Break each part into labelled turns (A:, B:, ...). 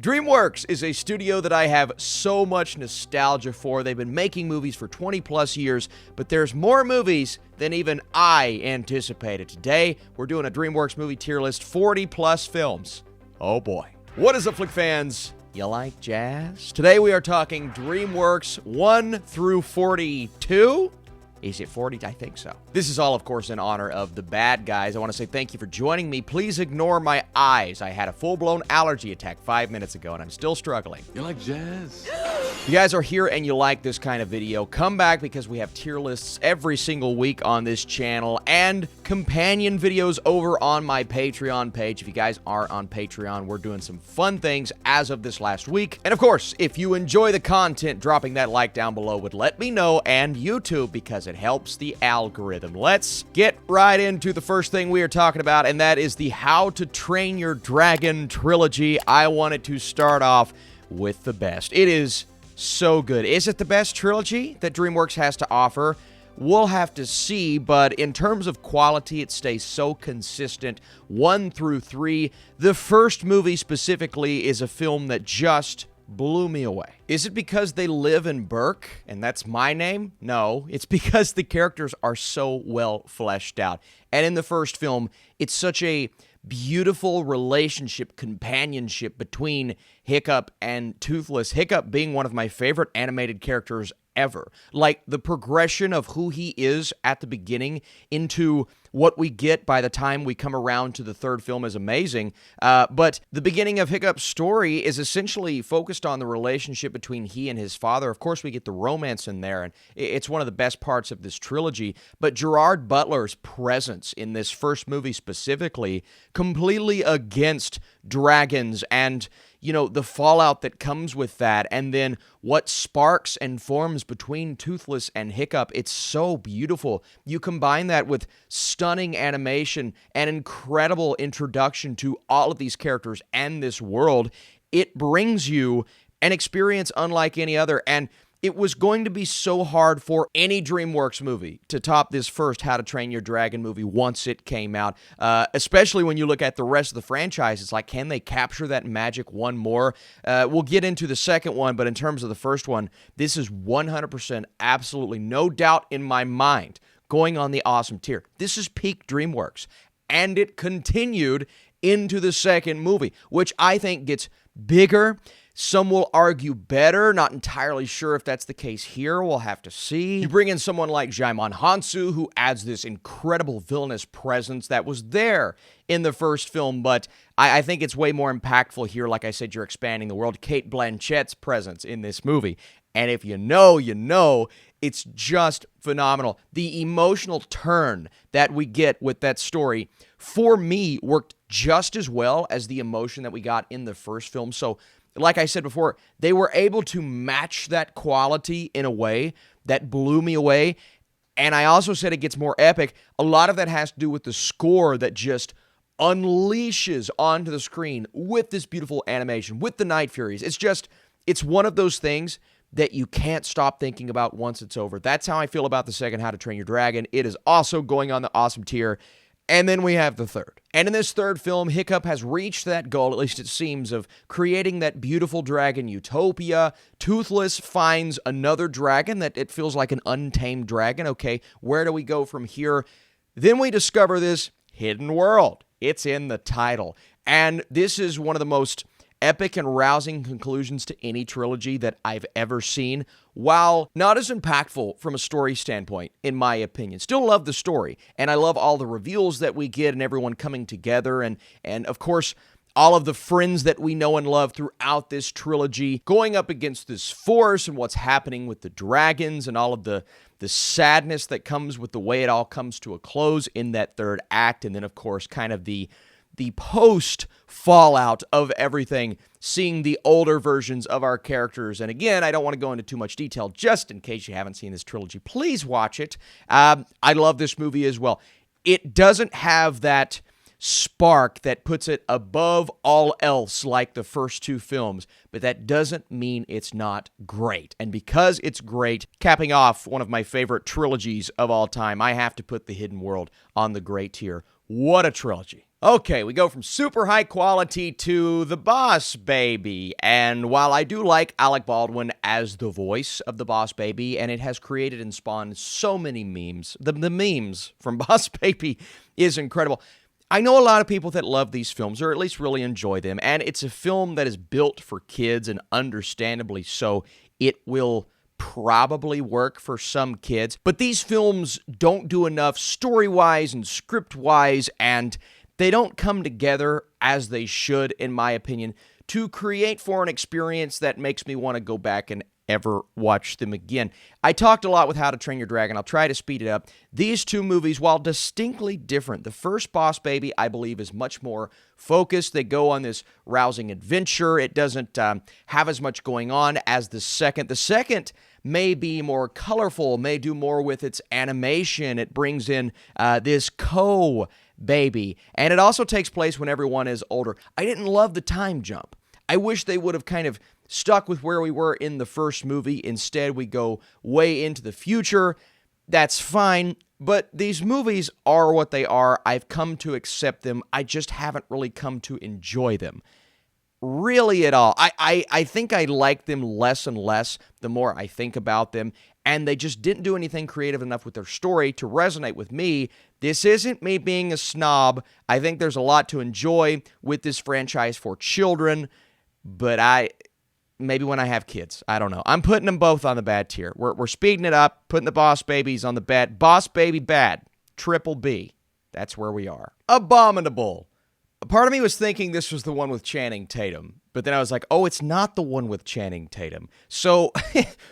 A: Dreamworks is a studio that I have so much nostalgia for. They've been making movies for 20 plus years, but there's more movies than even I anticipated. Today, we're doing a Dreamworks movie tier list, 40 plus films. Oh boy. What is up, flick fans? You like jazz? Today we are talking Dreamworks 1 through 42. Is it 40? I think so. This is all, of course, in honor of the bad guys. I want to say thank you for joining me. Please ignore my eyes. I had a full-blown allergy attack 5 minutes ago, and I'm still struggling.
B: You like jazz?
A: If you guys are here and you like this kind of video, come back because we have tier lists every single week on this channel and companion videos over on my Patreon page. If you guys are on Patreon, we're doing some fun things as of this last week. And of course, if you enjoy the content, dropping that like down below would let me know, and YouTube, because it helps the algorithm. Let's get right into the first thing we are talking about, and that is the How to Train Your Dragon trilogy. I wanted to start off with the best. It is so good. Is it the best trilogy that DreamWorks has to offer? We'll have to see, but in terms of quality, it stays so consistent. 1 through 3. The first movie specifically is a film that just blew me away. Is it because they live in Burke and that's my name? No, it's because the characters are so well fleshed out. And in the first film, it's such a beautiful relationship, companionship between Hiccup and Toothless. Hiccup being one of my favorite animated characters ever. Like, the progression of who he is at the beginning into what we get by the time we come around to the third film is amazing. But the beginning of Hiccup's story is essentially focused on the relationship between he and his father. Of course, we get the romance in there, and it's one of the best parts of this trilogy. But Gerard Butler's presence in this first movie specifically, completely against dragons and, you know, the fallout that comes with that, and then what sparks and forms between Toothless and Hiccup. It's so beautiful. You combine that with stunning animation and incredible introduction to all of these characters and this world. It brings you an experience unlike any other, and it was going to be so hard for any DreamWorks movie to top this first How to Train Your Dragon movie once it came out, especially when you look at the rest of the franchise. It's like, can they capture that magic one more? We'll get into the second one, but in terms of the first one, this is 100% absolutely no doubt in my mind going on the awesome tier. This is peak DreamWorks, and it continued into the second movie, which I think gets bigger. Some will argue better. Not entirely sure if that's the case here. We'll have to see. You bring in someone like Jaimon Hansu, who adds this incredible villainous presence that was there in the first film, but I think it's way more impactful here. Like I said, you're expanding the world. Cate Blanchett's presence in this movie. And if you know, you know. It's just phenomenal. The emotional turn that we get with that story, for me, worked just as well as the emotion that we got in the first film. So, like I said before, they were able to match that quality in a way that blew me away. And I also said it gets more epic. A lot of that has to do with the score that just unleashes onto the screen with this beautiful animation, with the Night Furies. It's one of those things that you can't stop thinking about once it's over. That's how I feel about the second How to Train Your Dragon. It is also going on the awesome tier. And then we have the third. And in this third film, Hiccup has reached that goal, at least it seems, of creating that beautiful dragon utopia. Toothless finds another dragon that it feels like an untamed dragon. Okay, where do we go from here? Then we discover this hidden world. It's in the title. And this is one of the most epic and rousing conclusions to any trilogy that I've ever seen, while not as impactful from a story standpoint, in my opinion. Still love the story, and I love all the reveals that we get and everyone coming together, and of course, all of the friends that we know and love throughout this trilogy, going up against this force and what's happening with the dragons and all of the sadness that comes with the way it all comes to a close in that third act, and then, of course, kind of the post-fallout of everything, seeing the older versions of our characters. And again, I don't want to go into too much detail, just in case you haven't seen this trilogy. Please watch it. I love this movie as well. It doesn't have that spark that puts it above all else like the first two films, but that doesn't mean it's not great. And because it's great, capping off one of my favorite trilogies of all time, I have to put The Hidden World on the great tier. What a trilogy. Okay, we go from super high quality to The Boss Baby. And while I do like Alec Baldwin as the voice of the Boss Baby, and it has created and spawned so many memes, the memes from Boss Baby is incredible. I know a lot of people that love these films, or at least really enjoy them, and it's a film that is built for kids, and understandably so. It will probably work for some kids, but these films don't do enough story-wise and script-wise, and they don't come together as they should, in my opinion, to create for an experience that makes me want to go back and ever watch them again. I talked a lot with How to Train Your Dragon. I'll try to speed it up. These two movies, while distinctly different, the first Boss Baby, I believe, is much more focused. They go on this rousing adventure. It doesn't have as much going on as the second. The second may be more colorful, may do more with its animation. It brings in this baby, and it also takes place when everyone is older. I didn't love the time jump. I wish they would have kind of stuck with where we were in the first movie. Instead, we go way into the future. That's fine, but these movies are what they are. I've come to accept them. I just haven't really come to enjoy them really at all. I think I like them less and less the more I think about them, and they just didn't do anything creative enough with their story to resonate with me. This isn't me being a snob. I think there's a lot to enjoy with this franchise for children, but maybe when I have kids, I don't know. I'm putting them both on the bad tier. We're speeding it up, putting the Boss Babies on the bad. Boss Baby bad. Triple B. That's where we are. Abominable. Part of me was thinking this was the one with Channing Tatum, but then I was like, oh, it's not the one with Channing Tatum. So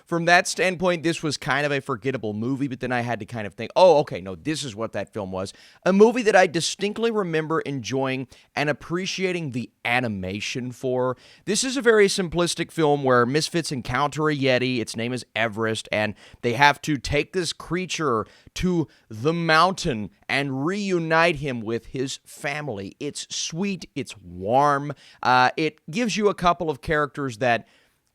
A: from that standpoint, this was kind of a forgettable movie, but then I had to kind of think, oh, okay, no, this is what that film was. A movie that I distinctly remember enjoying and appreciating the animation for. This is a very simplistic film where misfits encounter a Yeti. Its name is Everest, and they have to take this creature to the mountain and reunite him with his family. It's sweet. It's warm. It gives you a couple of characters that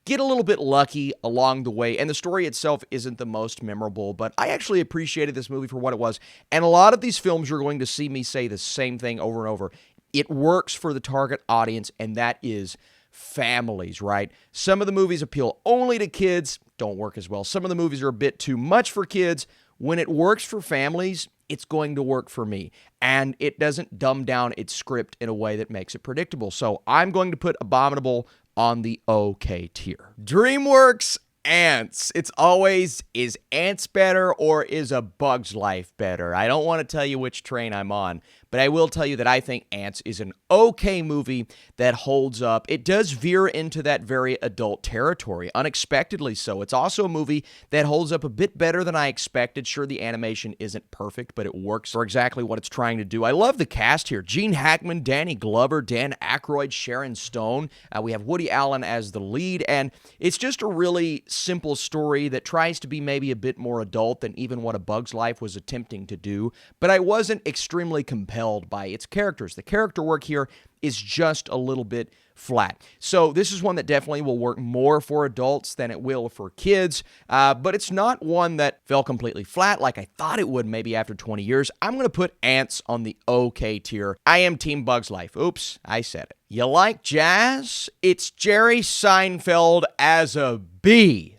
A: get a little bit lucky along the way, and the story itself isn't the most memorable, but I actually appreciated this movie for what it was, and a lot of these films you're going to see me say the same thing over and over. It works for the target audience, and that is families, right? Some of the movies appeal only to kids, don't work as well. Some of the movies are a bit too much for kids. When it works for families, it's going to work for me, and it doesn't dumb down its script in a way that makes it predictable. So I'm going to put Abominable on the okay tier. Dreamworks Antz. It's always, is Antz better or is A Bug's Life better? I don't want to tell you which train I'm on, but I will tell you that I think Antz is an okay movie that holds up. It does veer into that very adult territory, unexpectedly so. It's also a movie that holds up a bit better than I expected. Sure, the animation isn't perfect, but it works for exactly what it's trying to do. I love the cast here. Gene Hackman, Danny Glover, Dan Aykroyd, Sharon Stone. We have Woody Allen as the lead, and it's just a really simple story that tries to be maybe a bit more adult than even what A Bug's Life was attempting to do, but I wasn't extremely compelled by its characters. The character work here is just a little bit flat. So this is one that definitely will work more for adults than it will for kids, but it's not one that fell completely flat like I thought it would maybe after 20 years. I'm going to put Antz on the okay tier. I am Team Bug's Life. Oops, I said it. You like jazz? It's Jerry Seinfeld as a bee.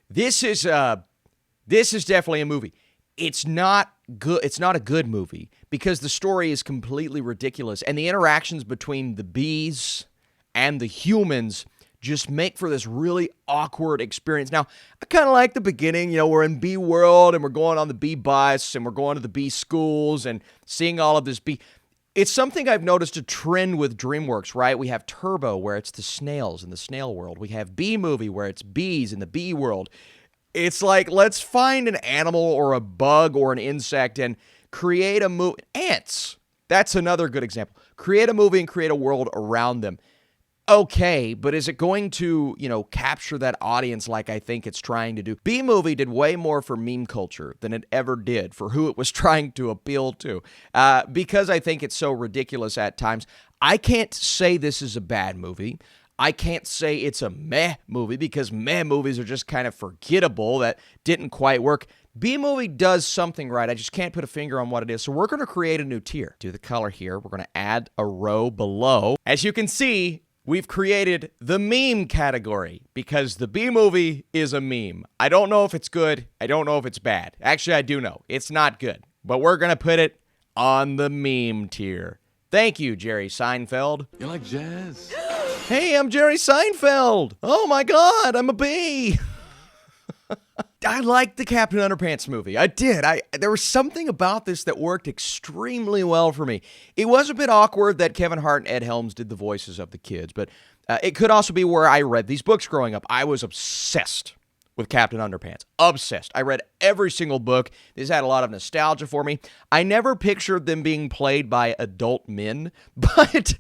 A: This is definitely a movie. It's not good. It's not a good movie because the story is completely ridiculous, and the interactions between the bees and the humans just make for this really awkward experience. Now, I kind of like the beginning. You know, we're in bee world, and we're going on the bee bus, and we're going to the bee schools, and seeing all of this bee. It's something I've noticed a trend with DreamWorks, right? We have Turbo, where it's the snails in the snail world. We have Bee Movie, where it's bees in the bee world. It's like, let's find an animal or a bug or an insect and create a movie. Ants. That's another good example. Create a movie and create a world around them. Okay, but is it going to, capture that audience like I think it's trying to do? Bee Movie did way more for meme culture than it ever did for who it was trying to appeal to. Because I think it's so ridiculous at times. I can't say this is a bad movie. I can't say it's a meh movie because meh movies are just kind of forgettable that didn't quite work. B-movie does something right. I just can't put a finger on what it is. So we're going to create a new tier. Do the color here. We're going to add a row below. As you can see, we've created the meme category because the B-movie is a meme. I don't know if it's good. I don't know if it's bad. Actually, I do know. It's not good. But we're going to put it on the meme tier. Thank you, Jerry Seinfeld.
B: You like jazz?
A: Hey, I'm Jerry Seinfeld. Oh my God, I'm a bee. I liked the Captain Underpants movie. I did. There was something about this that worked extremely well for me. It was a bit awkward that Kevin Hart and Ed Helms did the voices of the kids, but it could also be where I read these books growing up. I was obsessed with Captain Underpants. Obsessed. I read every single book. This had a lot of nostalgia for me. I never pictured them being played by adult men, but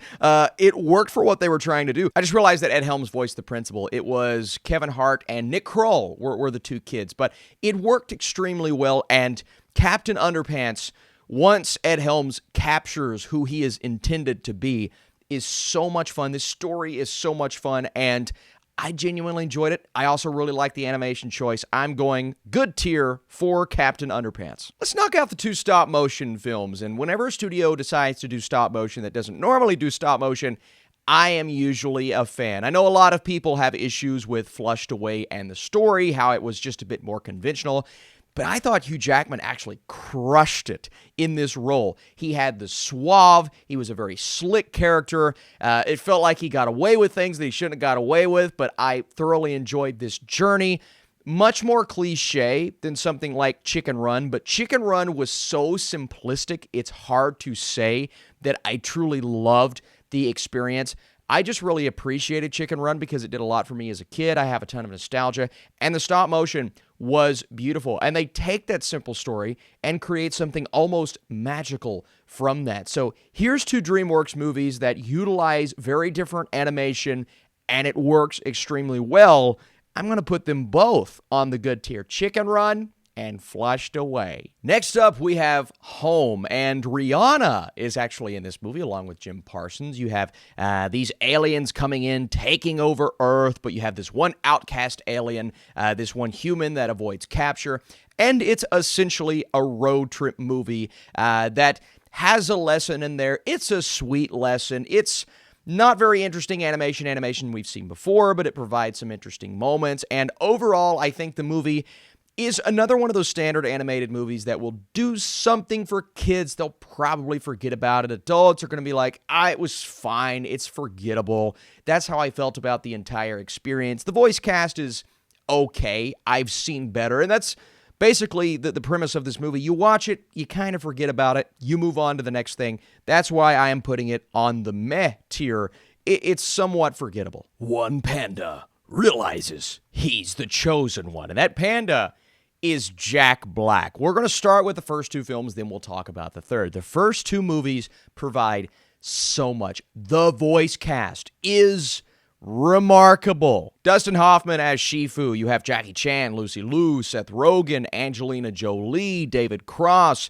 A: it worked for what they were trying to do. I just realized that Ed Helms voiced the principal. It was Kevin Hart and Nick Kroll were the two kids, but it worked extremely well, and Captain Underpants, once Ed Helms captures who he is intended to be, is so much fun. This story is so much fun, and I genuinely enjoyed it. I also really like the animation choice. I'm going good tier for Captain Underpants. Let's knock out the 2 stop motion films. And whenever a studio decides to do stop motion that doesn't normally do stop motion, I am usually a fan. I know a lot of people have issues with Flushed Away and the story, how it was just a bit more conventional. But I thought Hugh Jackman actually crushed it in this role. He had the suave. He was a very slick character. It felt like he got away with things that he shouldn't have got away with, but I thoroughly enjoyed this journey. Much more cliche than something like Chicken Run, but Chicken Run was so simplistic, it's hard to say that I truly loved the experience. I just really appreciated Chicken Run because it did a lot for me as a kid. I have a ton of nostalgia, and the stop motion was beautiful. And they take that simple story and create something almost magical from that. So here's 2 DreamWorks movies that utilize very different animation, and it works extremely well. I'm going to put them both on the good tier. Chicken Run and Flushed Away. Next up, we have Home, and Rihanna is actually in this movie along with Jim Parsons. You have these aliens coming in, taking over Earth, but you have this one outcast alien, this one human that avoids capture, and it's essentially a road trip movie that has a lesson in there. It's a sweet lesson. It's not very interesting animation we've seen before, but it provides some interesting moments, and overall, I think the movie is another one of those standard animated movies that will do something for kids. They'll probably forget about it. Adults are going to be like, it was fine. It's forgettable. That's how I felt about the entire experience. The voice cast is okay. I've seen better. And that's basically the premise of this movie. You watch it, you kind of forget about it. You move on to the next thing. That's why I am putting it on the meh tier. It's somewhat forgettable. One panda realizes he's the chosen one. And that panda is Jack Black. We're going to start with the first 2 films, then we'll talk about the third. The first 2 movies provide so much. The voice cast is remarkable. Dustin Hoffman as Shifu. You have Jackie Chan, Lucy Liu, Seth Rogen, Angelina Jolie, David Cross.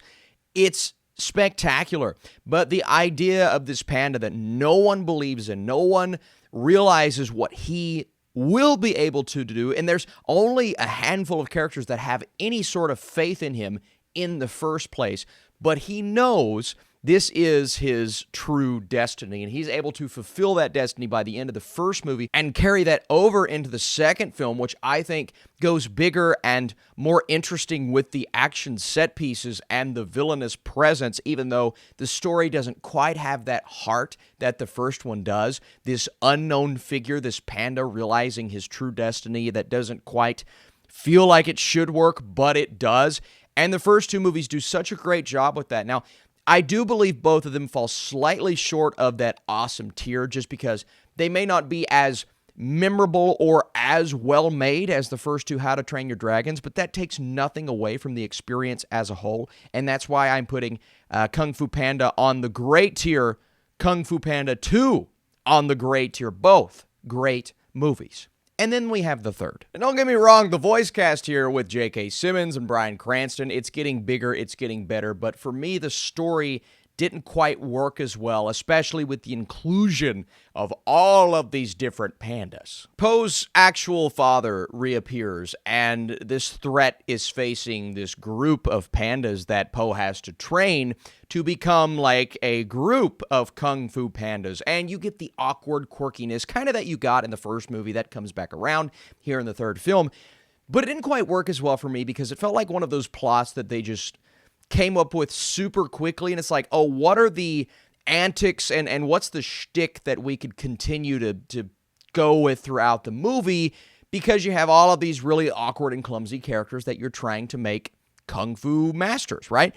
A: It's spectacular. But the idea of this panda that no one believes in, no one realizes what he will be able to do, and there's only a handful of characters that have any sort of faith in him in the first place, but he knows this is his true destiny, and he's able to fulfill that destiny by the end of the first movie and carry that over into the second film, which I think goes bigger and more interesting with the action set pieces and the villainous presence, even though the story doesn't quite have that heart that the first one does. This unknown figure, this panda realizing his true destiny that doesn't quite feel like it should work, but it does. And the first 2 movies do such a great job with that. Now, I do believe both of them fall slightly short of that awesome tier just because they may not be as memorable or as well made as the first 2 How to Train Your Dragons, but that takes nothing away from the experience as a whole, and that's why I'm putting Kung Fu Panda on the great tier, Kung Fu Panda 2 on the great tier. Both great movies. And then we have the third. And don't get me wrong, the voice cast here with J.K. Simmons and Bryan Cranston, it's getting bigger, it's getting better. But for me, the story didn't quite work as well, especially with the inclusion of all of these different pandas. Poe's actual father reappears, and this threat is facing this group of pandas that Poe has to train to become like a group of kung fu pandas. And you get the awkward quirkiness, kind of that you got in the first movie that comes back around here in the third film. But it didn't quite work as well for me because it felt like one of those plots that they just came up with super quickly, and it's like, oh, what are the antics and what's the shtick that we could continue to go with throughout the movie, because you have all of these really awkward and clumsy characters that you're trying to make kung fu masters, right?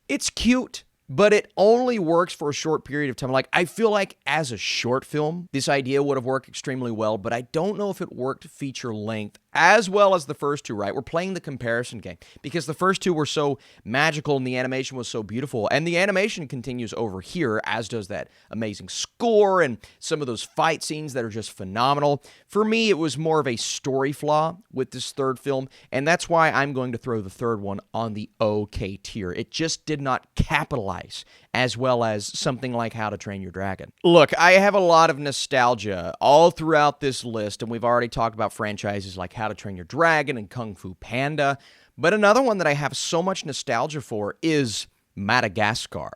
A: It's cute, but it only works for a short period of time. Like, I feel like as a short film, this idea would have worked extremely well, but I don't know if it worked feature length as well as the first two, right? We're playing the comparison game because the first two were so magical and the animation was so beautiful. And the animation continues over here, as does that amazing score and some of those fight scenes that are just phenomenal. For me, it was more of a story flaw with this third film, and that's why I'm going to throw the third one on the okay tier. It just did not capitalize as well as something like How to Train Your Dragon. Look, I have a lot of nostalgia all throughout this list, and we've already talked about franchises like How to Train Your Dragon and Kung Fu Panda, but another one that I have so much nostalgia for is Madagascar,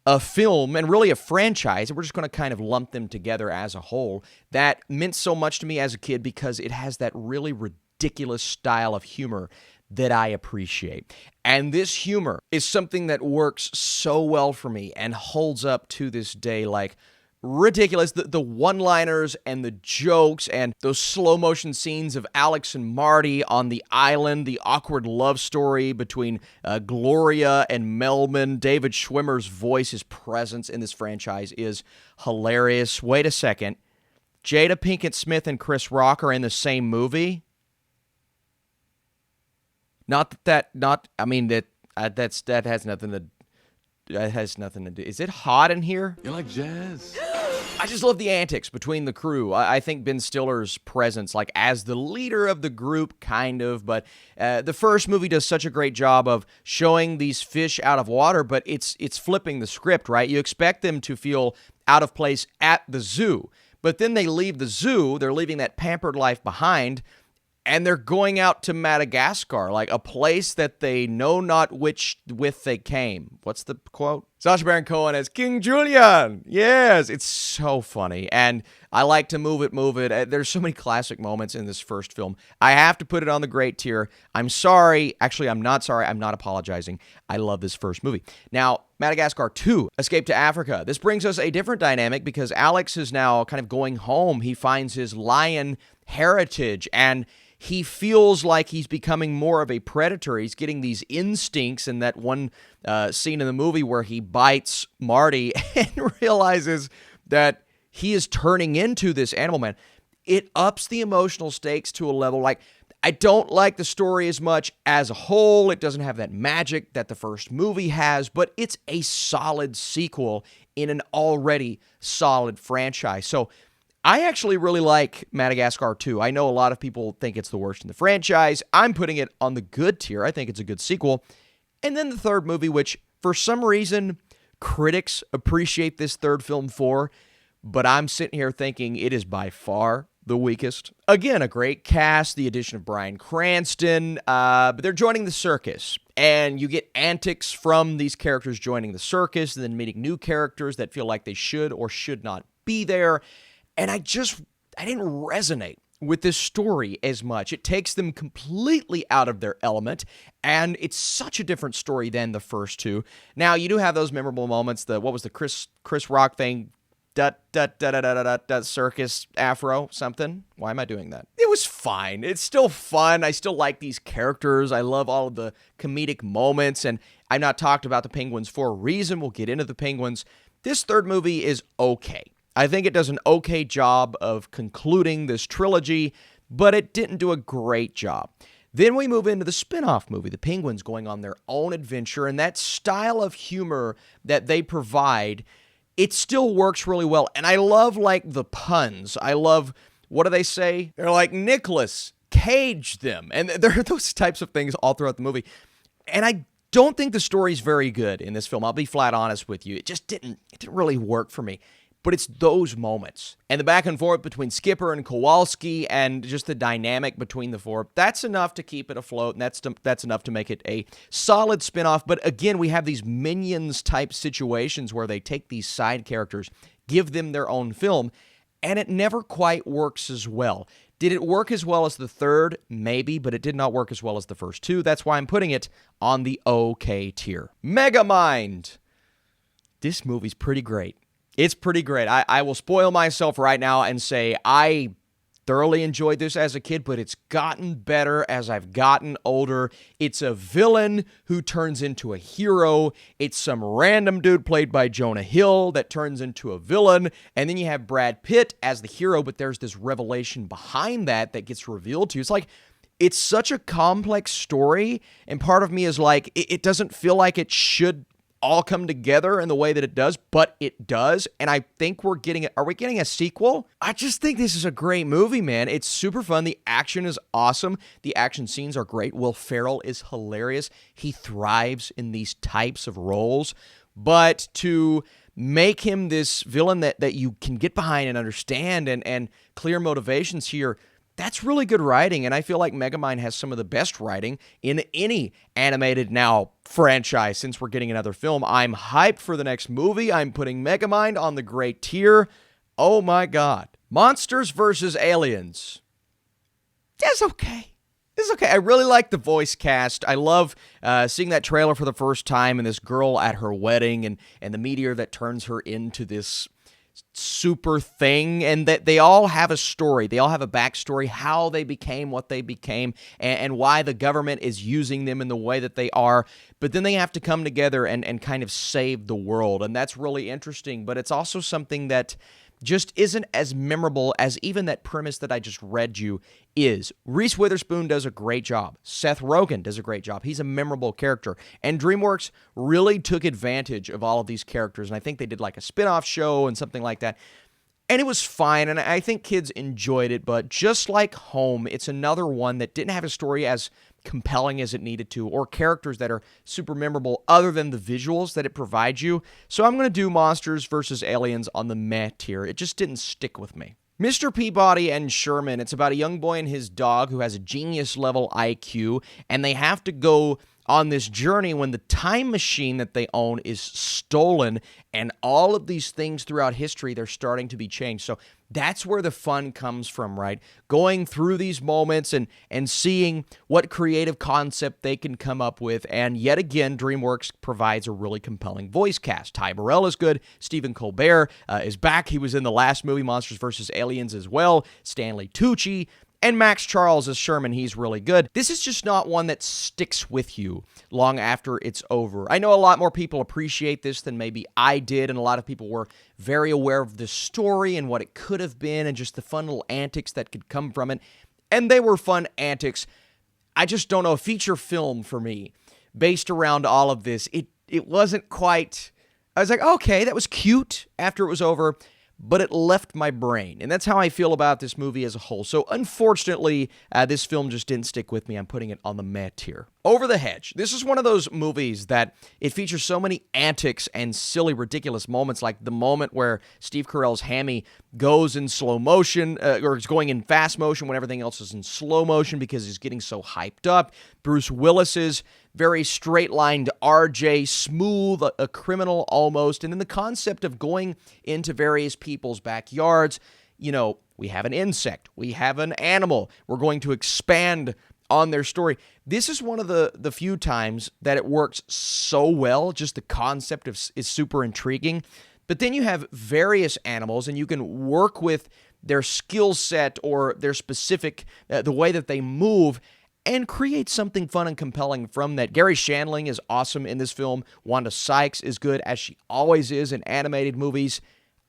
A: a film and really a franchise, and we're just going to kind of lump them together as a whole, that meant so much to me as a kid because it has that really ridiculous style of humor that I appreciate. And this humor is something that works so well for me and holds up to this day, like ridiculous. The one-liners and the jokes and those slow motion scenes of Alex and Marty on the island, the awkward love story between Gloria and Melman. David Schwimmer's voice, his presence in this franchise is hilarious. Wait a second. Jada Pinkett Smith and Chris Rock are in the same movie? That has nothing to do. Is it hot in here?
B: You like jazz?
A: I just love the antics between the crew. I think Ben Stiller's presence, like as the leader of the group, kind of, but the first movie does such a great job of showing these fish out of water, but it's flipping the script, right? You expect them to feel out of place at the zoo, but then they leave the zoo, they're leaving that pampered life behind, and they're going out to Madagascar, like a place that they know not which with they came. What's the quote? Sacha Baron Cohen as King Julian. Yes, it's so funny. And I like to move it. There's so many classic moments in this first film. I have to put it on the great tier. I'm sorry. Actually, I'm not sorry. I'm not apologizing. I love this first movie. Now, Madagascar 2, Escape to Africa. This brings us a different dynamic because Alex is now kind of going home. He finds his lion heritage and he feels like he's becoming more of a predator. He's getting these instincts in that one scene in the movie where he bites Marty and realizes that he is turning into this animal man. It ups the emotional stakes to a level like, I don't like the story as much as a whole. It doesn't have that magic that the first movie has, but it's a solid sequel in an already solid franchise. So I actually really like Madagascar 2. I know a lot of people think it's the worst in the franchise. I'm putting it on the good tier. I think it's a good sequel. And then the third movie, which for some reason critics appreciate this third film for, but I'm sitting here thinking it is by far the weakest. Again, a great cast, the addition of Bryan Cranston, but they're joining the circus. And you get antics from these characters joining the circus and then meeting new characters that feel like they should or should not be there. And I didn't resonate with this story as much. It takes them completely out of their element, and it's such a different story than the first two. Now, you do have those memorable moments. What was the Chris Rock thing? Circus afro something. Why am I doing that? It was fine. It's still fun. I still like these characters. I love all of the comedic moments, and I've not talked about the Penguins for a reason. We'll get into the Penguins. This third movie is okay. I think it does an okay job of concluding this trilogy, but it didn't do a great job. Then we move into the spin-off movie, the Penguins going on their own adventure, and that style of humor that they provide, it still works really well. And I love, like, the puns. I love, what do they say? They're like, Nicholas, cage them. And there are those types of things all throughout the movie. And I don't think the story's very good in this film. I'll be flat honest with you. It didn't really work for me. But it's those moments. And the back and forth between Skipper and Kowalski and just the dynamic between the four, that's enough to keep it afloat, and that's enough to make it a solid spinoff. But again, we have these Minions-type situations where they take these side characters, give them their own film, and it never quite works as well. Did it work as well as the third? Maybe, but it did not work as well as the first two. That's why I'm putting it on the okay tier. Megamind. This movie's pretty great. It's pretty great. I will spoil myself right now and say I thoroughly enjoyed this as a kid, but it's gotten better as I've gotten older. It's a villain who turns into a hero. It's some random dude played by Jonah Hill that turns into a villain. And then you have Brad Pitt as the hero, but there's this revelation behind that gets revealed to you. It's like, it's such a complex story, and part of me is like, it doesn't feel like it should all come together in the way that it does, but it does, and I think are we getting a sequel? I just think this is a great movie, man. It's super fun. The action is awesome. The action scenes are great. Will Ferrell is hilarious. He thrives in these types of roles, but to make him this villain that you can get behind and understand and clear motivations here, that's really good writing, and I feel like Megamind has some of the best writing in any animated now franchise since we're getting another film. I'm hyped for the next movie. I'm putting Megamind on the great tier. Oh my god. Monsters vs. Aliens. That's okay. It's okay. I really like the voice cast. I love seeing that trailer for the first time and this girl at her wedding and the meteor that turns her into this super thing, and that they all have a story. They all have a backstory, how they became what they became, and why the government is using them in the way that they are. But then they have to come together and kind of save the world, and that's really interesting. But it's also something that just isn't as memorable as even that premise that I just read you is. Reese Witherspoon does a great job. Seth Rogen does a great job. He's a memorable character. And DreamWorks really took advantage of all of these characters, and I think they did like a spin-off show and something like that. And it was fine, and I think kids enjoyed it, but just like Home, it's another one that didn't have a story as compelling as it needed to, or characters that are super memorable other than the visuals that it provides you. So I'm going to do Monsters vs. Aliens on the meh tier. It just didn't stick with me. Mr. Peabody and Sherman, it's about a young boy and his dog who has a genius-level IQ, and they have to go on this journey when the time machine that they own is stolen, and all of these things throughout history, they're starting to be changed. So that's where the fun comes from, right? Going through these moments and seeing what creative concept they can come up with. And yet again, DreamWorks provides a really compelling voice cast. Ty Burrell is good. Stephen Colbert is back. He was in the last movie, Monsters vs. Aliens, as well. Stanley Tucci. And Max Charles as Sherman, he's really good. This is just not one that sticks with you long after it's over. I know a lot more people appreciate this than maybe I did, and a lot of people were very aware of the story and what it could have been and just the fun little antics that could come from it. And they were fun antics. I just don't know, a feature film for me based around all of this, it wasn't quite... I was like, okay, that was cute after it was over, but it left my brain. And that's how I feel about this movie as a whole. So unfortunately, this film just didn't stick with me. I'm putting it on the meh tier. Over the Hedge. This is one of those movies that it features so many antics and silly, ridiculous moments, like the moment where Steve Carell's Hammy goes in slow motion, or is going in fast motion when everything else is in slow motion because he's getting so hyped up. Bruce Willis's very straight-lined RJ, smooth, a criminal almost. And then the concept of going into various people's backyards. You know, we have an insect. We have an animal. We're going to expand on their story. This is one of the few times that it works so well. Just the concept is super intriguing. But then you have various animals, and you can work with their skill set or their specific, the way that they move, and create something fun and compelling from that. Gary Shandling is awesome in this film. Wanda Sykes is good, as she always is in animated movies.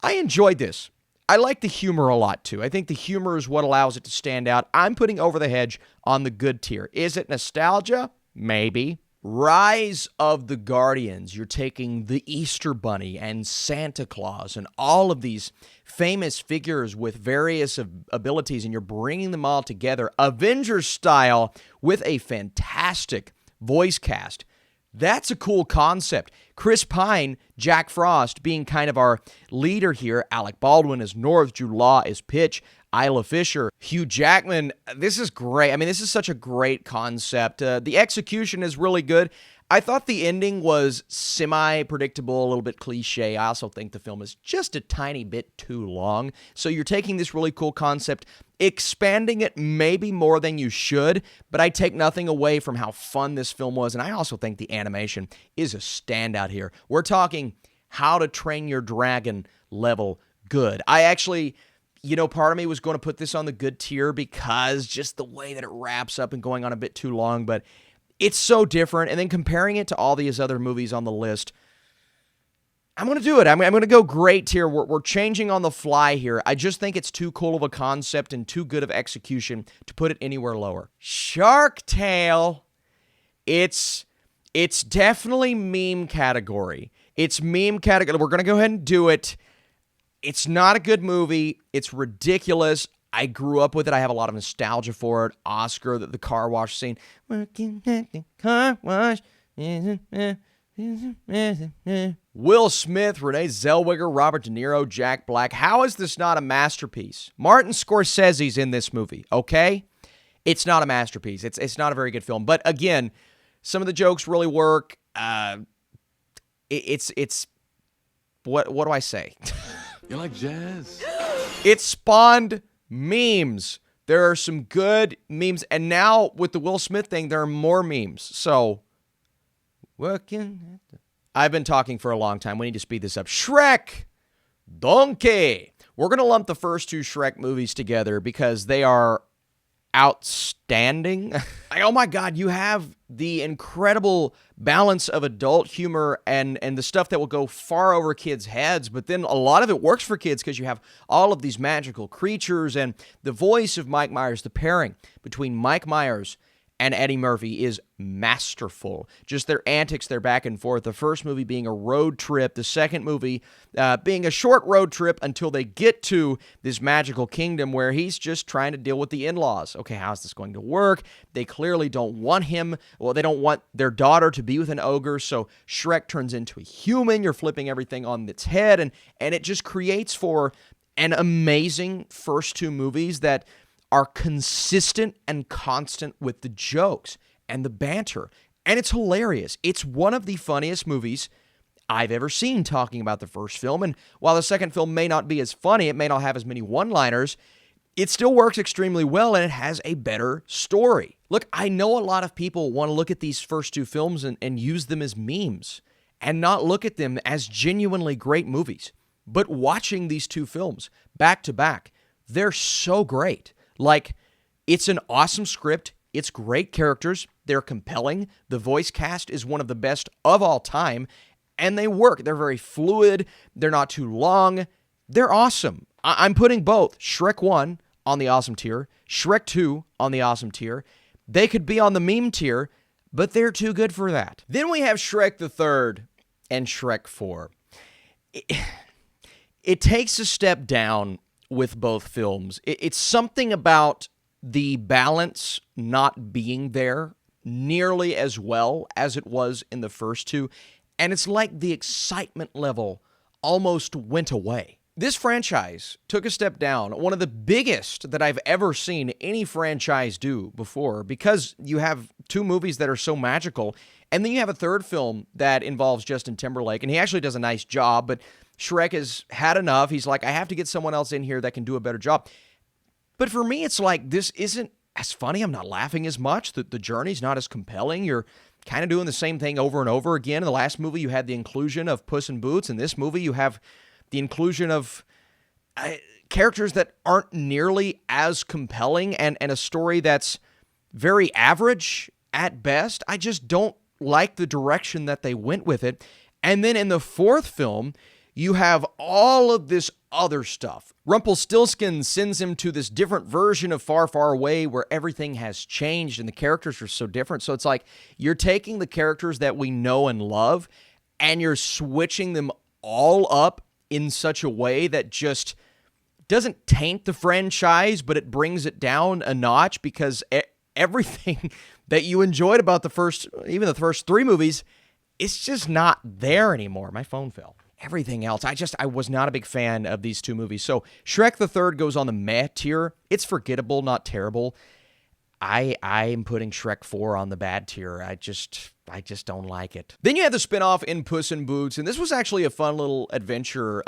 A: I enjoyed this. I like the humor a lot, too. I think the humor is what allows it to stand out. I'm putting Over the Hedge on the good tier. Is it nostalgia? Maybe. Rise of the Guardians. You're taking the Easter Bunny and Santa Claus and all of these famous figures with various abilities, and you're bringing them all together, Avengers style, with a fantastic voice cast. That's a cool concept. Chris Pine, Jack Frost being kind of our leader here. Alec Baldwin as North, Jude Law as Pitch, Isla Fisher, Hugh Jackman. This is great. I mean, this is such a great concept. The execution is really good. I thought the ending was semi-predictable, a little bit cliche. I also think the film is just a tiny bit too long. So you're taking this really cool concept, expanding it maybe more than you should, but I take nothing away from how fun this film was, and I also think the animation is a standout here. We're talking How to Train Your Dragon level good. I actually, part of me was going to put this on the good tier because just the way that it wraps up and going on a bit too long, but it's so different. And then comparing it to all these other movies on the list, I'm going to do it. I'm going to go great tier. We're changing on the fly here. I just think it's too cool of a concept and too good of execution to put it anywhere lower. Shark Tale. It's definitely meme category. It's meme category. We're going to go ahead and do it. It's not a good movie. It's ridiculous. I grew up with it. I have a lot of nostalgia for it. Oscar, the car wash scene. Working at the car wash. Will Smith, Renee Zellweger, Robert De Niro, Jack Black. How is this not a masterpiece? Martin Scorsese's in this movie, okay? It's not a masterpiece. It's not a very good film. But again, some of the jokes really work. It's what do I say?
B: You like jazz?
A: It spawned memes. There are some good memes. And now with the Will Smith thing, there are more memes. So, I've been talking for a long time. We need to speed this up. Shrek! Donkey! We're going to lump the first two Shrek movies together because they are outstanding. Like, oh my God, you have the incredible balance of adult humor and the stuff that will go far over kids' heads, but then a lot of it works for kids because you have all of these magical creatures, and the voice of Mike Myers, the pairing between Mike Myers and Eddie Murphy is masterful. Just their antics, their back and forth. The first movie being a road trip. The second movie being a short road trip until they get to this magical kingdom where he's just trying to deal with the in-laws. Okay, how's this going to work? They clearly don't want him. Well, they don't want their daughter to be with an ogre, so Shrek turns into a human. You're flipping everything on its head, and it just creates for an amazing first two movies that are consistent and constant with the jokes and the banter. And it's hilarious. It's one of the funniest movies I've ever seen talking about the first film. And while the second film may not be as funny, it may not have as many one-liners, it still works extremely well and it has a better story. Look, I know a lot of people want to look at these first two films and use them as memes and not look at them as genuinely great movies. But watching these two films back to back, they're so great. Like, it's an awesome script. It's great characters. They're compelling. The voice cast is one of the best of all time, and they work. They're very fluid. They're not too long. They're awesome. I'm putting both Shrek 1 on the awesome tier, Shrek 2 on the awesome tier. They could be on the meme tier, but they're too good for that. Then we have Shrek the Third and Shrek 4. It takes a step down with both films. It's something about the balance not being there nearly as well as it was in the first two, and it's like the excitement level almost went away. This franchise took a step down, one of the biggest that I've ever seen any franchise do before, because you have two movies that are so magical, and then you have a third film that involves Justin Timberlake, and he actually does a nice job, but Shrek has had enough. He's like, I have to get someone else in here that can do a better job. But for me, it's like, this isn't as funny. I'm not laughing as much. The journey's not as compelling. You're kind of doing the same thing over and over again. In the last movie, you had the inclusion of Puss in Boots. In this movie, you have the inclusion of characters that aren't nearly as compelling and a story that's very average at best. I just don't like the direction that they went with it. And then in the fourth film, you have all of this other stuff. Rumpelstiltskin sends him to this different version of Far, Far Away where everything has changed and the characters are so different. So it's like you're taking the characters that we know and love and you're switching them all up in such a way that just doesn't taint the franchise, but it brings it down a notch because everything that you enjoyed about even the first three movies it's just not there anymore. My phone fell. Everything else, I was not a big fan of these two movies. So Shrek the Third goes on the meh tier. It's forgettable, not terrible. I am putting Shrek 4 on the bad tier. I just don't like it. Then you have the spinoff in Puss in Boots, and this was actually a fun little adventure.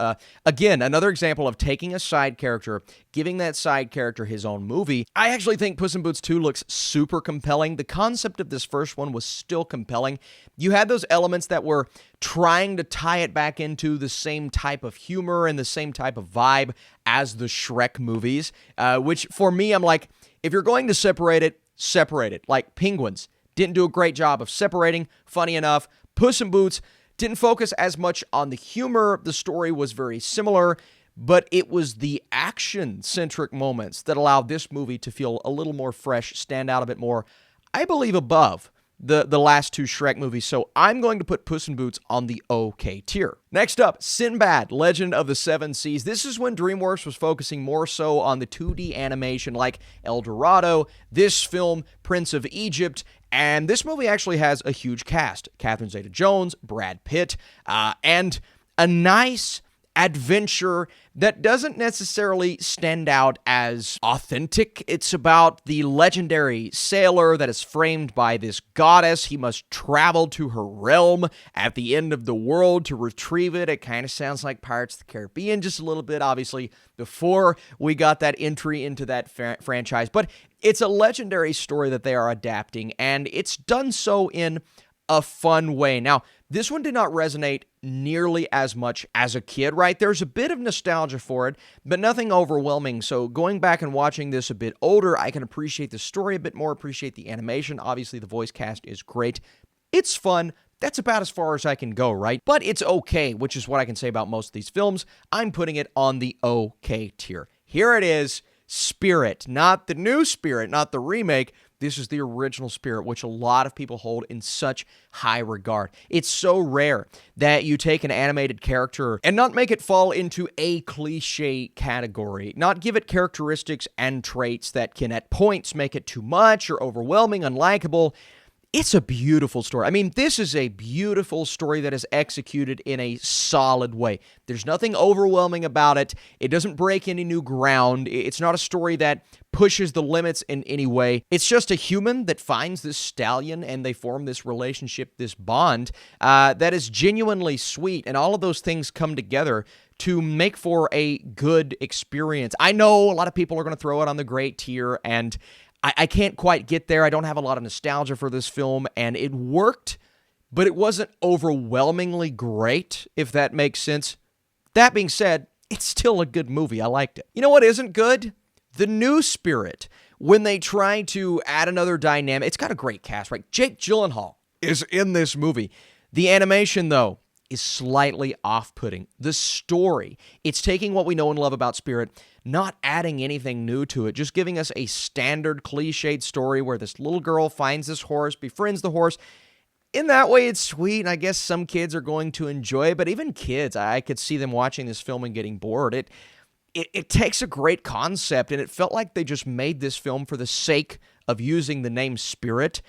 A: Again, another example of taking a side character, giving that side character his own movie. I actually think Puss in Boots 2 looks super compelling. The concept of this first one was still compelling. You had those elements that were trying to tie it back into the same type of humor and the same type of vibe as the Shrek movies, which for me, I'm like, if you're going to separate it. Like Penguins didn't do a great job of separating. Funny enough, Puss in Boots didn't focus as much on the humor. The story was very similar, but it was the action-centric moments that allowed this movie to feel a little more fresh, stand out a bit more, I believe, above the last two Shrek movies. So I'm going to put Puss in Boots on the okay tier. Next up, Sinbad, Legend of the Seven Seas. This is when DreamWorks was focusing more so on the 2D animation like El Dorado, this film, Prince of Egypt, and this movie actually has a huge cast. Catherine Zeta-Jones, Brad Pitt, and a nice adventure that doesn't necessarily stand out as authentic. It's about the legendary sailor that is framed by this goddess. He must travel to her realm at the end of the world to retrieve it. It kind of sounds like Pirates of the Caribbean just a little bit, obviously, before we got that entry into that franchise. But it's a legendary story that they are adapting, and it's done so in a fun way. Now, this one did not resonate nearly as much as a kid, right? There's a bit of nostalgia for it, but nothing overwhelming. So going back and watching this a bit older, I can appreciate the story a bit more, appreciate the animation. Obviously, the voice cast is great. It's fun. That's about as far as I can go, right? But it's okay, which is what I can say about most of these films. I'm putting it on the okay tier. Here it is, Spirit. Not the new Spirit, not the remake. This is the original Spirit, which a lot of people hold in such high regard. It's so rare that you take an animated character and not make it fall into a cliche category, not give it characteristics and traits that can at points make it too much or overwhelming, unlikable. It's a beautiful story. I mean, this is a beautiful story that is executed in a solid way. There's nothing overwhelming about it. It doesn't break any new ground. It's not a story that pushes the limits in any way. It's just a human that finds this stallion and they form this relationship, this bond that is genuinely sweet. And all of those things come together to make for a good experience. I know a lot of people are going to throw it on the great tier, and I can't quite get there. I don't have a lot of nostalgia for this film, and it worked, but it wasn't overwhelmingly great, if that makes sense. That being said, it's still a good movie. I liked it. You know what isn't good? The new Spirit. When they try to add another dynamic, it's got a great cast, right? Jake Gyllenhaal is in this movie. The animation, though, is slightly off-putting. The story, it's taking what we know and love about Spirit, not adding anything new to it, just giving us a standard cliched story where this little girl finds this horse, befriends the horse. In that way, it's sweet, and I guess some kids are going to enjoy it, but even kids, I could see them watching this film and getting bored. It takes a great concept, and it felt like they just made this film for the sake of using the name Spirit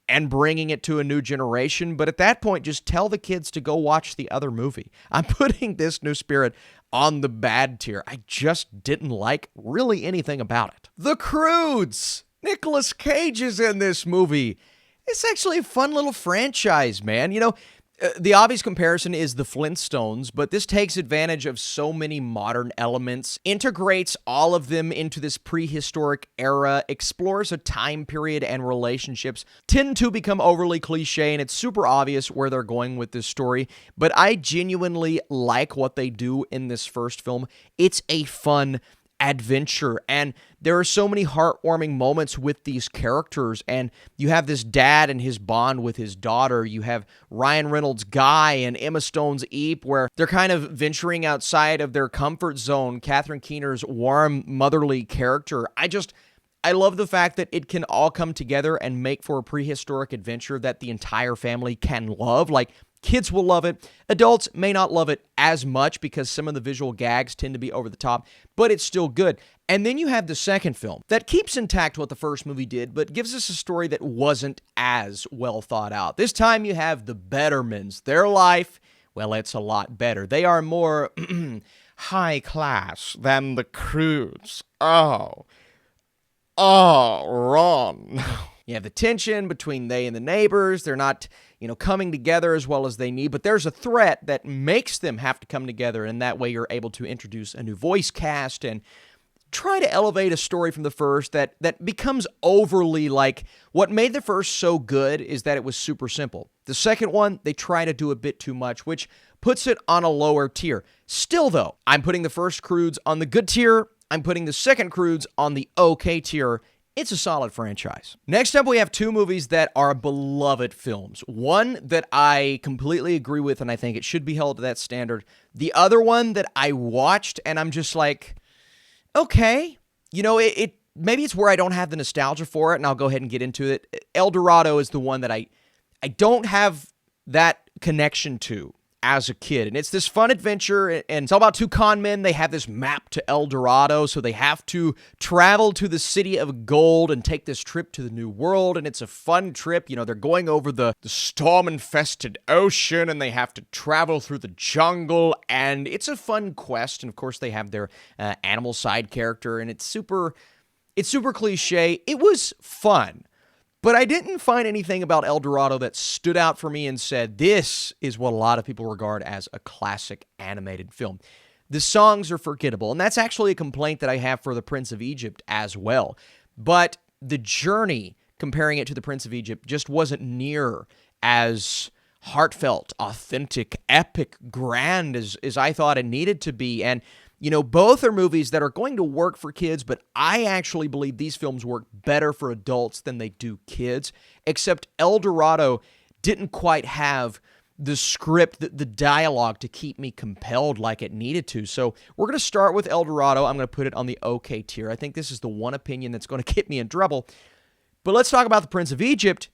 A: and bringing it to a new generation. But at that point, just tell the kids to go watch the other movie. I'm putting this new Spirit on the bad tier. I just didn't like really anything about it. The Croods. Nicolas Cage is in this movie. It's actually a fun little franchise, man. You know, the obvious comparison is the Flintstones, but this takes advantage of so many modern elements, integrates all of them into this prehistoric era, explores a time period and relationships tend to become overly cliche, and it's super obvious where they're going with this story, but I genuinely like what they do in this first film. It's a fun adventure, and there are so many heartwarming moments with these characters, and you have this dad and his bond with his daughter. You have Ryan Reynolds' Guy and Emma Stone's Eep, where they're kind of venturing outside of their comfort zone. Catherine Keener's warm, motherly character. I love the fact that it can all come together and make for a prehistoric adventure that the entire family can love. Like, Kids will love it. Adults may not love it as much because some of the visual gags tend to be over the top, but it's still good. And then you have the second film that keeps intact what the first movie did, but gives us a story that wasn't as well thought out. This time you have the Bettermans. Their life, well, it's a lot better. They are more high class than the Croods. Oh, Ron. You have the tension between they and the neighbors. They're not, coming together as well as they need, but there's a threat that makes them have to come together, and that way you're able to introduce a new voice cast and try to elevate a story from the first that becomes overly like, what made the first so good is that it was super simple. The second one, they try to do a bit too much, which puts it on a lower tier. Still though, I'm putting the first Croods on the good tier. I'm putting the second Croods on the okay tier. It's a solid franchise. Next up, we have two movies that are beloved films. One that I completely agree with, and I think it should be held to that standard. The other one that I watched, and I'm just like, okay. Maybe it's where I don't have the nostalgia for it, and I'll go ahead and get into it. El Dorado is the one that I don't have that connection to as a kid. And it's this fun adventure, and it's all about two con men. They have this map to El Dorado, so they have to travel to the city of gold and take this trip to the new world, and it's a fun trip. They're going over the storm-infested ocean, and they have to travel through the jungle, and it's a fun quest. And of course, they have their animal side character, and it's super cliche. It was fun. But I didn't find anything about El Dorado that stood out for me and said, this is what a lot of people regard as a classic animated film. The songs are forgettable, and that's actually a complaint that I have for The Prince of Egypt as well. But the journey, comparing it to The Prince of Egypt, just wasn't near as heartfelt, authentic, epic, grand as I thought it needed to be. And both are movies that are going to work for kids, but I actually believe these films work better for adults than they do kids, except El Dorado didn't quite have the script, the dialogue to keep me compelled like it needed to. So we're going to start with El Dorado. I'm going to put it on the okay tier. I think this is the one opinion that's going to get me in trouble. But let's talk about The Prince of Egypt.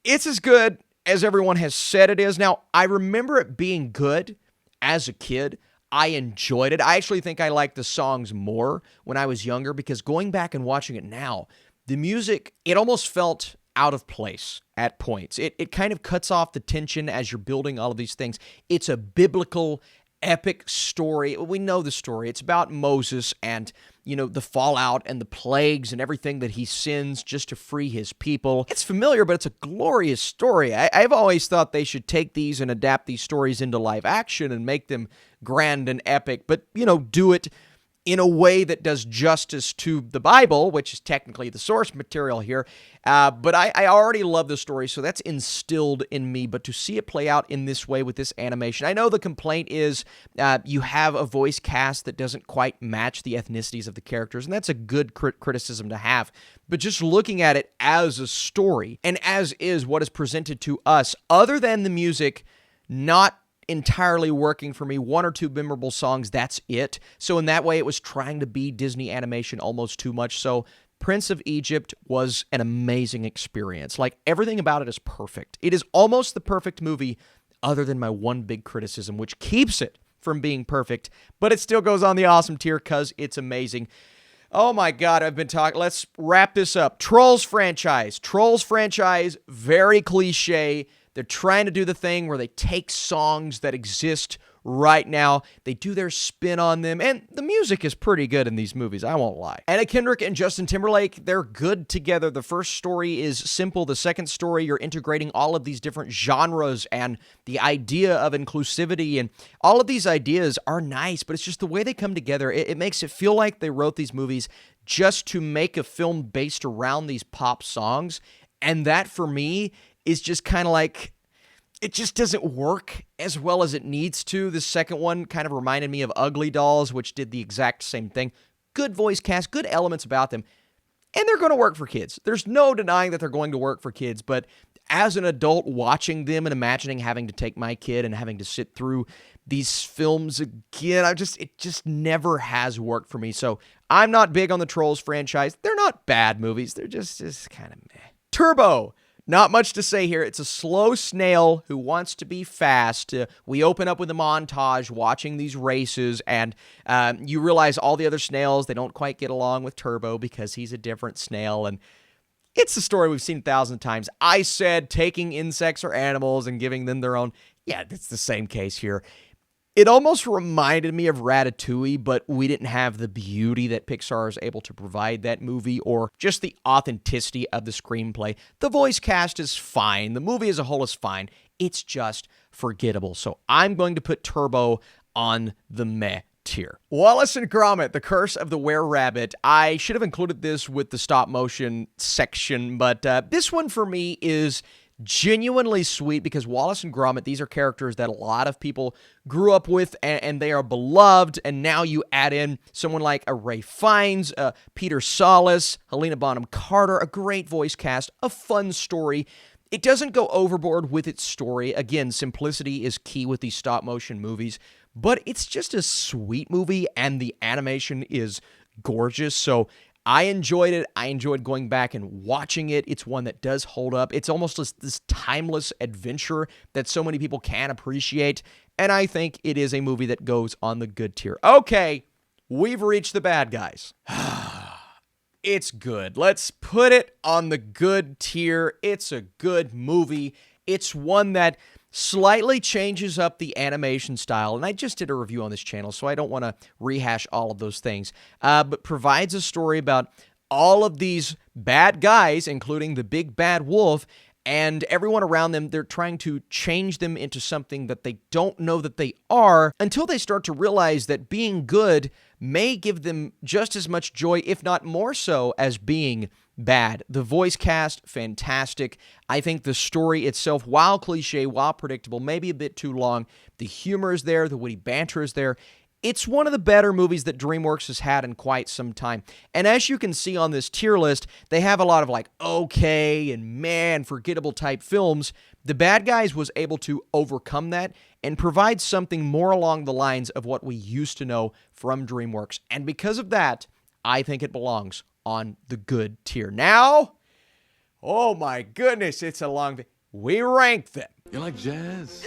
A: It's as good as everyone has said it is. Now, I remember it being good as a kid. I enjoyed it. I actually think I liked the songs more when I was younger, because going back and watching it now, the music, it almost felt out of place at points. It kind of cuts off the tension as you're building all of these things. It's a biblical, epic story. We know the story. It's about Moses and, the fallout and the plagues and everything that he sends just to free his people. It's familiar, but it's a glorious story. I've always thought they should take these and adapt these stories into live action and make them grand and epic, but, do it in a way that does justice to the Bible, which is technically the source material here. But I already love the story, so that's instilled in me. But to see it play out in this way with this animation, I know the complaint is you have a voice cast that doesn't quite match the ethnicities of the characters, and that's a good criticism to have. But just looking at it as a story, and as is what is presented to us, other than the music not entirely working for me, one or two memorable songs, that's it. So in that way, it was trying to be Disney animation almost too much. So Prince of Egypt was an amazing experience. Like, everything about it is perfect. It is almost the perfect movie, other than my one big criticism, which keeps it from being perfect, but it still goes on the awesome tier because it's amazing. Oh my God, I've been talking. Let's wrap this up. Trolls franchise, very cliche. They're trying to do the thing where they take songs that exist right now, they do their spin on them, and the music is pretty good in these movies, I won't lie. Anna Kendrick and Justin Timberlake, they're good together. The first story is simple. The second story, you're integrating all of these different genres and the idea of inclusivity, and all of these ideas are nice, but it's just the way they come together. It makes it feel like they wrote these movies just to make a film based around these pop songs, and that, for me, is just kind of like, it just doesn't work as well as it needs to. The second one kind of reminded me of Ugly Dolls, which did the exact same thing. Good voice cast, good elements about them, and they're going to work for kids. There's no denying that they're going to work for kids, but as an adult watching them and imagining having to take my kid and having to sit through these films again, it just never has worked for me. So I'm not big on the Trolls franchise. They're not bad movies. They're just kind of meh. Turbo. Not much to say here. It's a slow snail who wants to be fast. We open up with a montage watching these races, and you realize all the other snails, they don't quite get along with Turbo because he's a different snail, and it's a story we've seen 1,000 times. I said taking insects or animals and giving them their own. Yeah, it's the same case here. It almost reminded me of Ratatouille, but we didn't have the beauty that Pixar is able to provide that movie or just the authenticity of the screenplay. The voice cast is fine. The movie as a whole is fine. It's just forgettable. So I'm going to put Turbo on the meh tier. Wallace and Gromit, The Curse of the Were-Rabbit. I should have included this with the stop motion section, but this one for me is genuinely sweet because Wallace and Gromit, these are characters that a lot of people grew up with and they are beloved, and now you add in someone like a Ray Fiennes, Peter Sallis, Helena Bonham Carter, a great voice cast, a fun story. It doesn't go overboard with its story. Again, simplicity is key with these stop motion movies, but it's just a sweet movie and the animation is gorgeous. So I enjoyed it. I enjoyed going back and watching it. It's one that does hold up. It's almost this timeless adventure that so many people can appreciate, and I think it is a movie that goes on the good tier. Okay, we've reached the bad guys. It's good. Let's put it on the good tier. It's a good movie. It's one that slightly changes up the animation style, and I just did a review on this channel, so I don't want to rehash all of those things, but provides a story about all of these bad guys, including the big bad wolf, and everyone around them. They're trying to change them into something that they don't know that they are until they start to realize that being good may give them just as much joy, if not more so, as being bad. The voice cast, fantastic. I think the story itself, while cliche, while predictable, maybe a bit too long, the humor is there, the witty banter is there. It's one of the better movies that DreamWorks has had in quite some time. And as you can see on this tier list, they have a lot of like okay and man, forgettable type films. The Bad Guys was able to overcome that and provide something more along the lines of what we used to know from DreamWorks. And because of that, I think it belongs on the good tier. Now, oh my goodness, it's a long... We rank them.
B: You like jazz?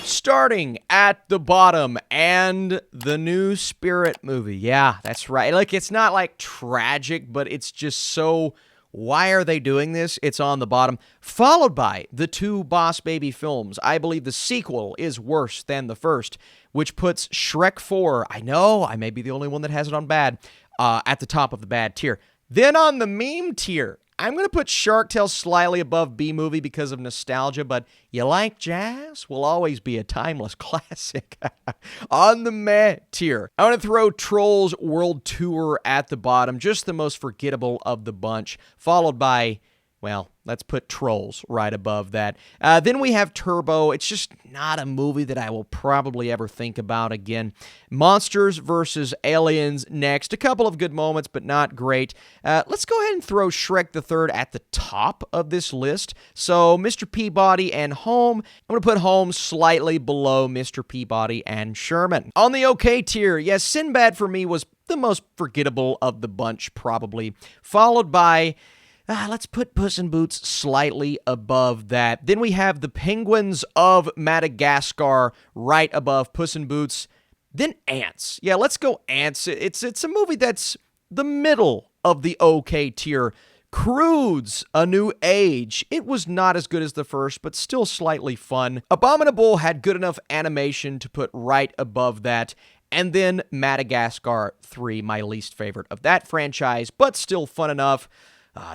A: Starting at the bottom, and the new Spirit movie. Yeah, that's right. Like, it's not like tragic, but it's just so... Why are they doing this? It's on the bottom. Followed by the two Boss Baby films. I believe the sequel is worse than the first, which puts Shrek 4, I know, I may be the only one that has it on bad, at the top of the bad tier. Then on the meme tier, I'm going to put Shark Tale slightly above B-Movie because of nostalgia, but You Like Jazz will always be a timeless classic. On the meh tier, I want to throw Trolls World Tour at the bottom, just the most forgettable of the bunch, followed by, well, let's put Trolls right above that. Then we have Turbo. It's just not a movie that I will probably ever think about again. Monsters vs. Aliens next. A couple of good moments, but not great. Let's go ahead and throw Shrek the Third at the top of this list. So Mr. Peabody and Home. I'm going to put Home slightly below Mr. Peabody and Sherman. On the okay tier, yes, Sinbad for me was the most forgettable of the bunch, probably. Followed by... let's put Puss in Boots slightly above that. Then we have the Penguins of Madagascar right above Puss in Boots. Then Antz. Yeah, let's go Antz. It's a movie that's the middle of the okay tier. Croods, A New Age. It was not as good as the first, but still slightly fun. Abominable had good enough animation to put right above that. And then Madagascar 3, my least favorite of that franchise, but still fun enough.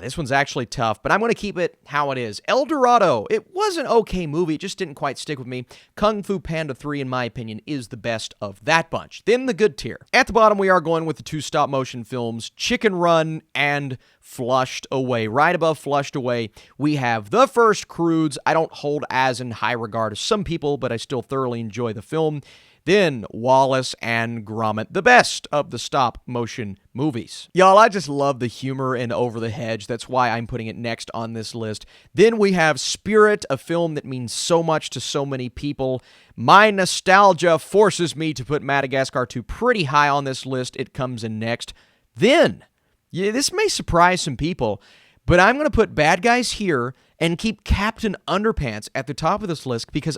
A: This one's actually tough, but I'm going to keep it how it is. El Dorado, it was an okay movie, it just didn't quite stick with me. Kung Fu Panda 3, in my opinion, is the best of that bunch. Then the good tier. At the bottom, we are going with the two stop-motion films, Chicken Run and Flushed Away. Right above Flushed Away, we have the first Croods. I don't hold as in high regard as some people, but I still thoroughly enjoy the film. Then Wallace and Gromit, the best of the stop-motion movies. Y'all, I just love the humor in Over the Hedge. That's why I'm putting it next on this list. Then we have Spirit, a film that means so much to so many people. My nostalgia forces me to put Madagascar 2 pretty high on this list. It comes in next. Then, yeah, this may surprise some people, But I'm going to put Bad Guys here and keep Captain Underpants at the top of this list because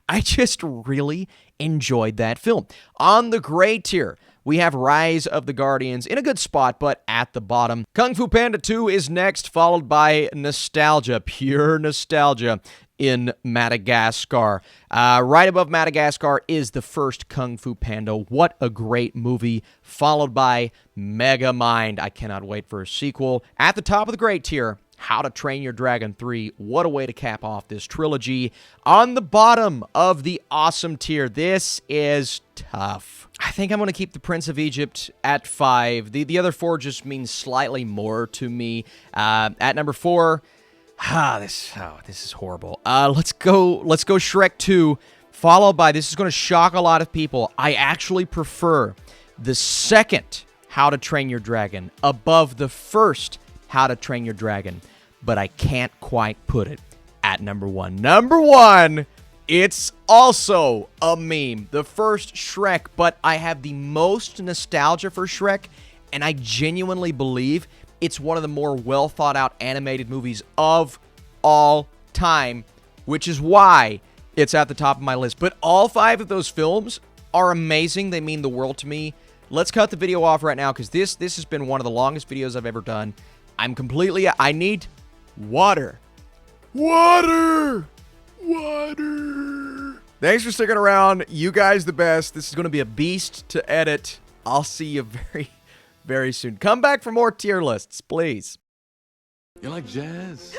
A: I just really enjoyed that film. On the gray tier, we have Rise of the Guardians in a good spot, but at the bottom. Kung Fu Panda 2 is next, followed by nostalgia, pure nostalgia, in Madagascar. Right above Madagascar is the first Kung Fu Panda. What a great movie. Followed by Megamind. I cannot wait for a sequel. At the top of the great tier, How to Train Your Dragon 3. What a way to cap off this trilogy. On the bottom of the awesome tier, this is tough. I think I'm going to keep The Prince of Egypt at 5. The other 4 just mean slightly more to me. At number 4, this is horrible. Let's go Shrek 2, followed by, this is going to shock a lot of people, I actually prefer the second How to Train Your Dragon above the first How to Train Your Dragon, but I can't quite put it at number 1. Number 1, it's also a meme, the first Shrek, but I have the most nostalgia for Shrek, and I genuinely believe it's one of the more well-thought-out animated movies of all time, which is why it's at the top of my list. But all 5 of those films are amazing. They mean the world to me. Let's cut the video off right now because this has been one of the longest videos I've ever done. I need water. Water! Water! Thanks for sticking around. You guys the best. This is going to be a beast to edit. I'll see you very soon. Come back for more tier lists, please.
B: You like jazz?